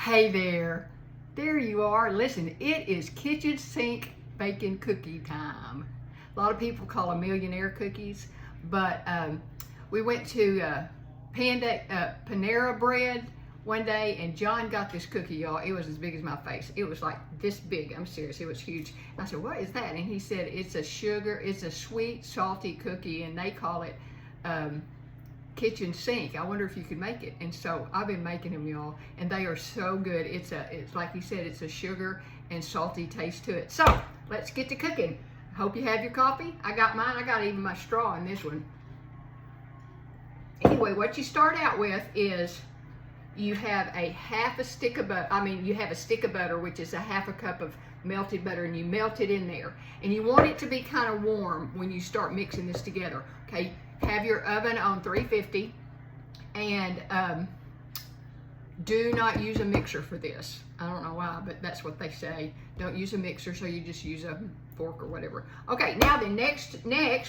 Hey there. There you are. Listen, it is kitchen sink bacon cookie time. A lot of people call them Millionaire cookies, but we went to Panera Bread one day, and John got this cookie, y'all. It was as big as my face. It was like this big. I'm serious. It was huge. I said, "What is that?" And he said, "It's a sweet, salty cookie, and they call it kitchen sink. I wonder if you could make it." And so I've been making them, y'all, and they are so good. It's like he said, it's a sugar and salty taste to it. So let's get to cooking. Hope you have your coffee. I got mine. I got even my straw in this one. Anyway, what you start out with is you have a stick of butter, which is a half a cup of melted butter, and you melt it in there. And you want it to be kind of warm when you start mixing this together, okay? Have your oven on 350, and do not use a mixer for this. I don't know why, but that's what they say. Don't use a mixer, so you just use a fork or whatever. Okay, now the next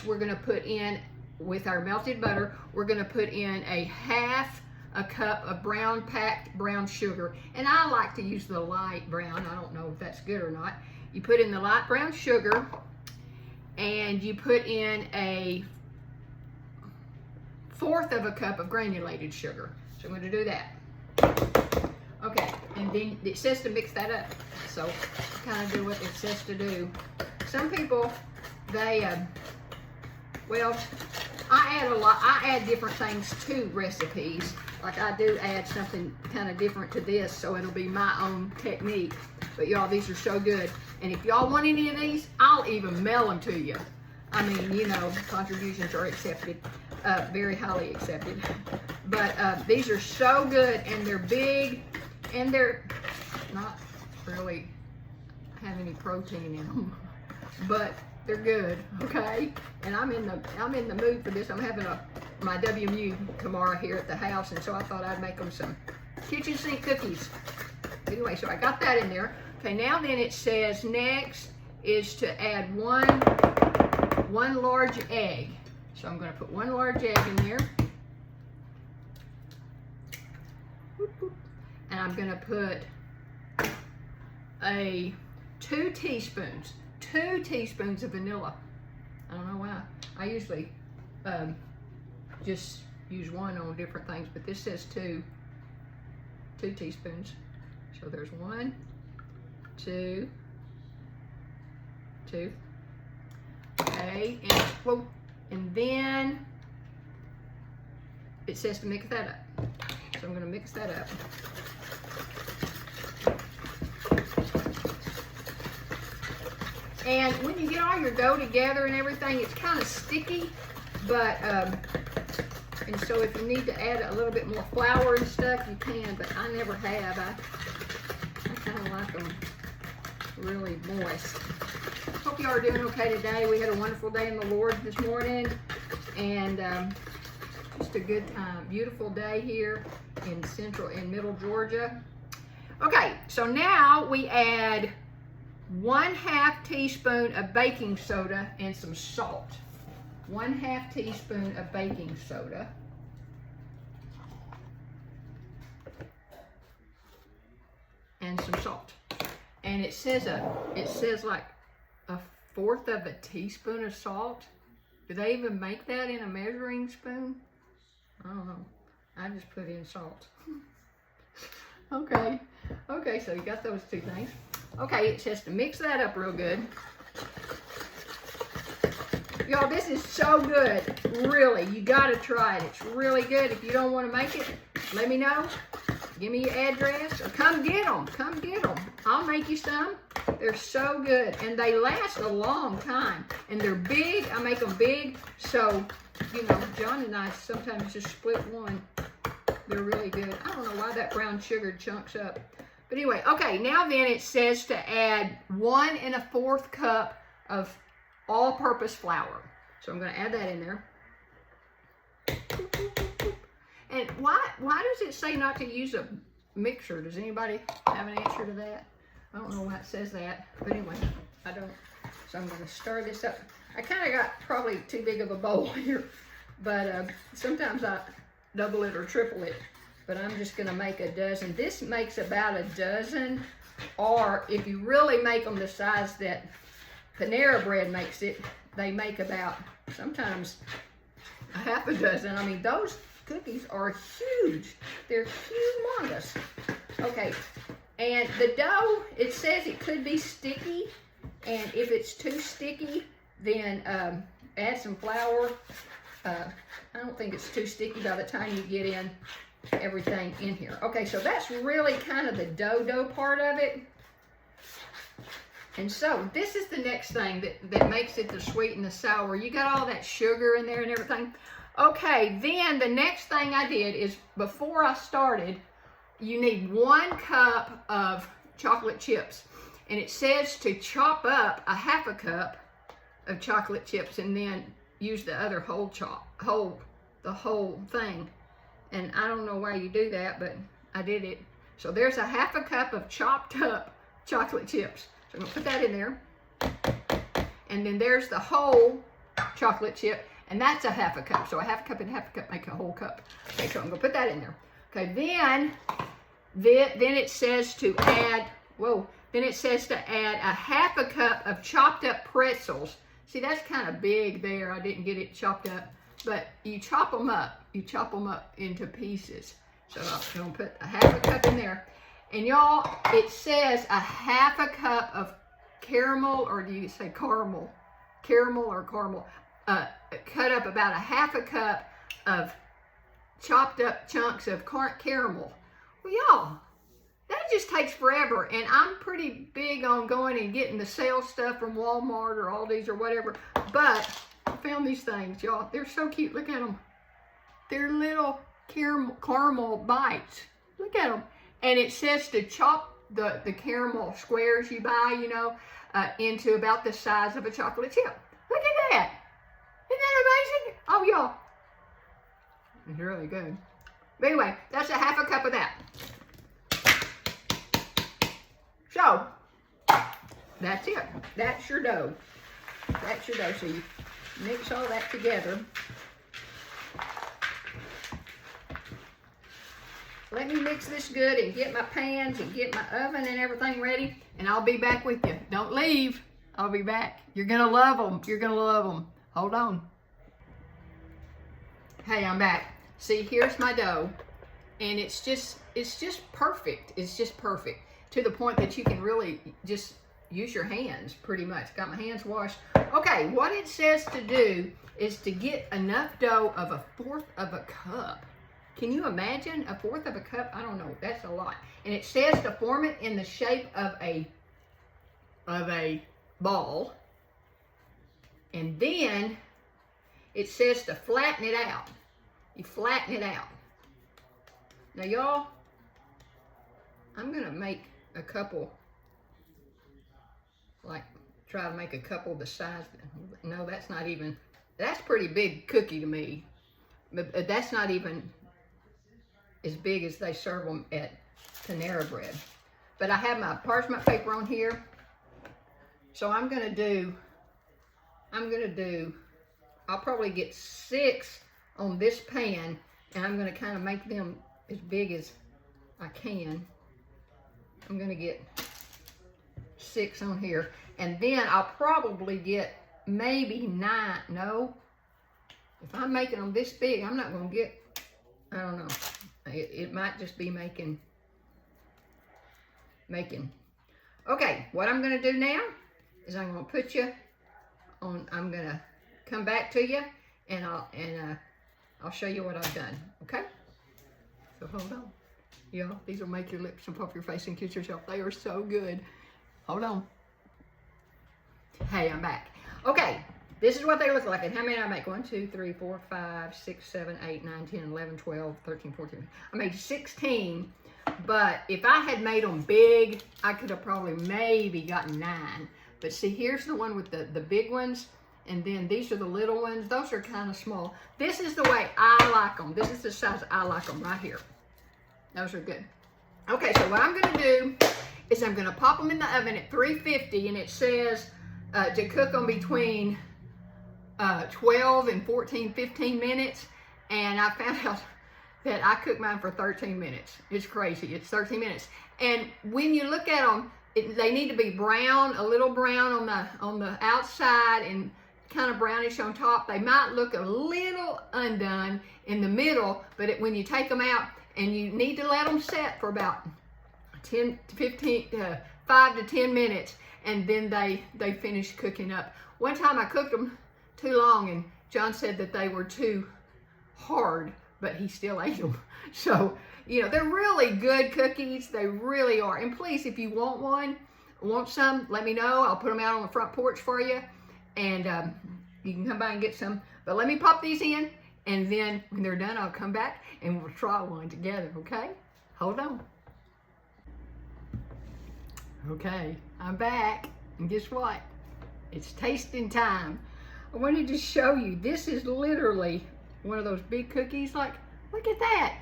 we're gonna put in, with our melted butter, we're gonna put in a half a cup of packed brown sugar. And I like to use the light brown. I don't know if that's good or not. You put in the light brown sugar, and you put in a fourth of a cup of granulated sugar. So I'm going to do that. Okay, and then it says to mix that up. So kind of do what it says to do. Some people, they, well, I add different things to recipes. Like I do add something kind of different to this, so it'll be my own technique. But y'all, these are so good. And if y'all want any of these, I'll even mail them to you. I mean, you know, contributions are accepted, very highly accepted. But these are so good, and they're big, and they're not really have any protein in them, but they're good, okay? And I'm in the mood for this. I'm having my WMU tomorrow here at the house, and so I thought I'd make them some kitchen sink cookies. Anyway, so I got that in there. Okay, now then it says next is to add one large egg. So I'm going to put one large egg in there. And I'm going to put 2 teaspoons of vanilla. I don't know why. I usually just use one on different things, but this says 2 teaspoons. So there's 1, 2. Okay, and then it says to mix that up. So I'm going to mix that up. And when you get all your dough together and everything, it's kind of sticky, but and so if you need to add a little bit more flour and stuff, you can, but I never have. I kind of like them really moist. Hope you all are doing okay today. We had a wonderful day in the Lord this morning, and just a good time. Beautiful day here in middle Georgia. Okay, so now we add 1/2 teaspoon of baking soda and some salt. 1/2 teaspoon of baking soda. And some salt. And it says like 1/4 of a teaspoon of salt. Do they even make that in a measuring spoon? I don't know. I just put in salt. Okay, so you got those 2 things. Okay, it says to mix that up real good. Y'all, this is so good. Really, you gotta try it. It's really good. If you don't want to make it, let me know. Give me your address, or come get them. Come get them. I'll make you some. They're so good, and they last a long time. And they're big. I make them big, so, you know, John and I sometimes just split one. They're really good. I don't know why that brown sugar chunks up. But anyway, okay, now then it says to add 1 1/4 cup of all-purpose flour. So I'm going to add that in there. And why does it say not to use a mixer? Does anybody have an answer to that? I don't know why it says that. But anyway, I don't. So I'm going to stir this up. I kind of got probably too big of a bowl here. But sometimes I double it or triple it. but I'm just gonna make a dozen. This makes about a dozen, or if you really make them the size that Panera Bread makes it, they make about sometimes a half a dozen. I mean, those cookies are huge. They're humongous. Okay, and the dough, it says it could be sticky, and if it's too sticky, then add some flour. I don't think it's too sticky by the time you get in everything in here. Okay, so that's really kind of the dough part of it. And so this is the next thing that makes it the sweet and the sour. You got all that sugar in there and everything. Okay, then the next thing I did is, before I started, you need 1 cup of chocolate chips. And it says to chop up a half a cup of chocolate chips and then use the other the whole thing. And I don't know why you do that, but I did it. So there's a half a cup of chopped up chocolate chips. So I'm gonna put that in there. And then there's the whole chocolate chip, and that's a half a cup. So a half a cup and a half a cup make a whole cup. Okay, so I'm gonna put that in there. Okay, then it says to add, then it says to add a half a cup of chopped up pretzels. See, that's kind of big there. I didn't get it chopped up, but you chop them up. You chop them up into pieces. So I'm gonna put a half a cup in there. And y'all, it says a half a cup of caramel, or do you say caramel? Caramel or caramel. Cut up about a half a cup of chopped up chunks of caramel. Well, y'all, that just takes forever, and I'm pretty big on going and getting the sale stuff from Walmart or Aldi's or whatever, but I found these things, y'all. They're so cute. Look at them. They're little caramel bites. Look at them. And it says to chop the caramel squares you buy, you know, into about the size of a chocolate chip. Look at that. Isn't that amazing? Oh, y'all. It's really good. But anyway, that's a half a cup of that. So, that's it. That's your dough. That's your dough. So you mix all that together. Let me mix this good and get my pans and get my oven and everything ready, and I'll be back with you. Don't leave. I'll be back. You're going to love them. You're going to love them. Hold on. Hey, I'm back. See, here's my dough, and it's just perfect. It's just perfect, to the point that you can really just use your hands pretty much. Got my hands washed. Okay, what it says to do is to get enough dough of 1/4 of a cup. Can you imagine 1/4 of a cup? I don't know. That's a lot. And it says to form it in the shape of a ball. And then it says to flatten it out. You flatten it out. Now, y'all, I'm going to make a couple, like, try to make a couple the size. No, that's not even, that's pretty big cookie to me. But that's not even as big as they serve them at Panera Bread. But I have my parchment paper on here. So I'm gonna do, I'll probably get 6 on this pan, and I'm gonna kind of make them as big as I can. I'm gonna get 6 on here, and then I'll probably get maybe 9. No, if I'm making them this big, I'm not gonna get, I don't know. It might just be making. Okay, what I'm gonna do now is I'm gonna put you on, I'm gonna come back to you, and I'll show you what I've done, okay? So hold on. Y'all, these will make your lips jump off your face and kiss yourself. They are so good. Hold on. Hey, I'm back. Okay, this is what they look like. And how many did I make? 1, 2, 3, 4, 5, 6, 7, 8, 9, 10, 11, 12, 13, 14. I made 16, but if I had made them big, I could have probably maybe gotten 9. But see, here's the one with the big ones, and then these are the little ones. Those are kind of small. This is the way I like them. This is the size I like them right here. Those are good. Okay, so what I'm going to do is I'm going to pop them in the oven at 350, and it says to cook them between 12 and 15 minutes. And I found out that I cook mine for 13 minutes. It's crazy. It's 13 minutes. And when you look at them, they need to be brown, a little brown on the outside and kind of brownish on top. They might look a little undone in the middle, but when you take them out, and you need to let them set for about 5 to 10 minutes, and then they finish cooking up. One time I cooked them too long, and John said that they were too hard, but he still ate them. So, you know, they're really good cookies. They really are. And please, if you want some, let me know. I'll put them out on the front porch for you, and you can come by and get some. But let me pop these in, and then when they're done, I'll come back and we'll try one together, okay? Hold on. Okay, I'm back, and guess what? It's tasting time. I wanted to show you, this is literally one of those big cookies. Like, look at that.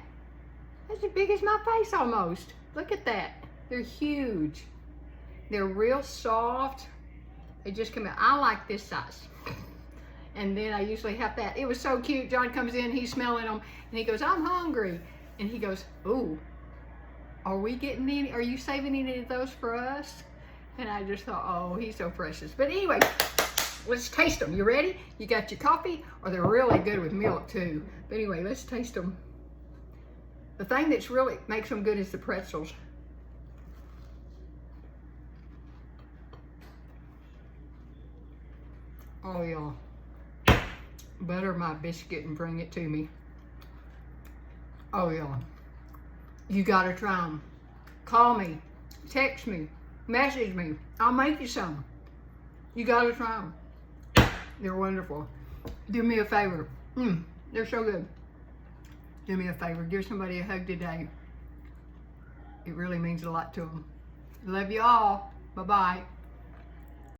That's as big as my face almost. Look at that. They're huge. They're real soft. They just come out. I like this size. And then I usually have that. It was so cute. John comes in, he's smelling them, and he goes, I'm hungry. And he goes, ooh, are you saving any of those for us? And I just thought, oh, he's so precious. But anyway, let's taste them. You ready? You got your coffee? Or they're really good with milk too. But anyway, let's taste them. The thing that's really makes them good is the pretzels. Oh yeah. Butter my biscuit and bring it to me. Oh yeah. You gotta try them. Call me, text me, message me. I'll make you some. You gotta try them. They're wonderful. Do me a favor. They're so good. Do me a favor. Give somebody a hug today. It really means a lot to them. Love you all. Bye-bye.